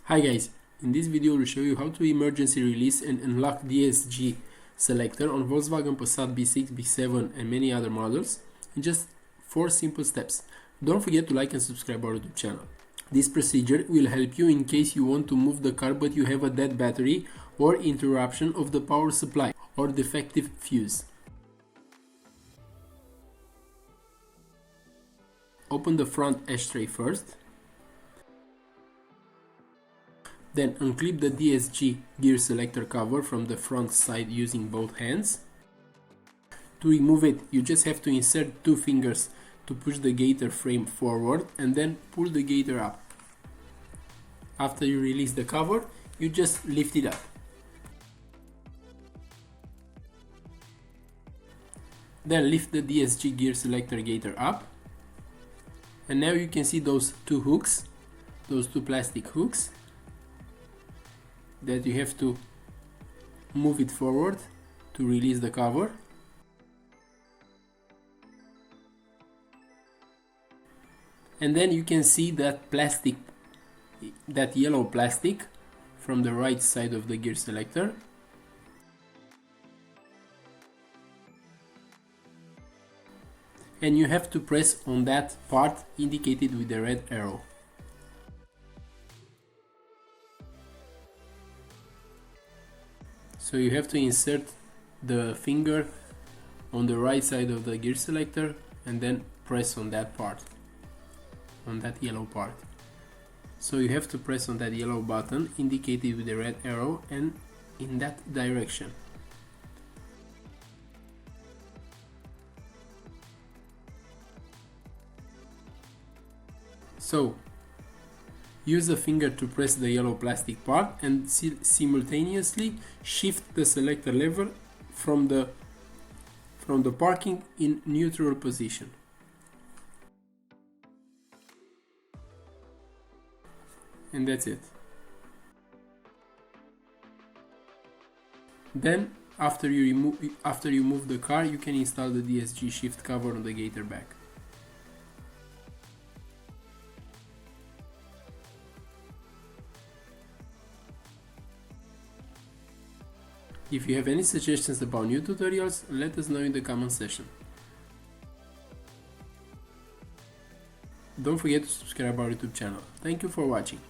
Hi guys, in this video I will show you how to emergency release and unlock DSG selector on Volkswagen Passat B6, B7 and many other models in just 4 simple steps. Don't forget to like and subscribe our YouTube channel. This procedure will help you in case you want to move the car but you have a dead battery or interruption of the power supply or defective fuse. Open the front ashtray first. Then unclip the DSG gear selector cover from the front side using both hands. To remove it, you just have to insert 2 fingers to push the gaiter frame forward and then pull the gaiter up. After you release the cover, you just lift it up. Then lift the DSG gear selector gaiter up. And now you can see those 2 hooks, those 2 plastic hooks, that you have to move it forward to release the cover. And then you can see that plastic, that yellow plastic from the right side of the gear selector. And you have to press on that part indicated with the red arrow. So you have to insert the finger on the right side of the gear selector and then press on that part, on that yellow part. So you have to press on that yellow button indicated with the red arrow and in that direction. So use the finger to press the yellow plastic part and simultaneously shift the selector lever from the parking in neutral position. And that's it. Then after you move the car, you can install the DSG shift cover on the gaiter back. If you have any suggestions about new tutorials, let us know in the comment section. Don't forget to subscribe our YouTube channel. Thank you for watching.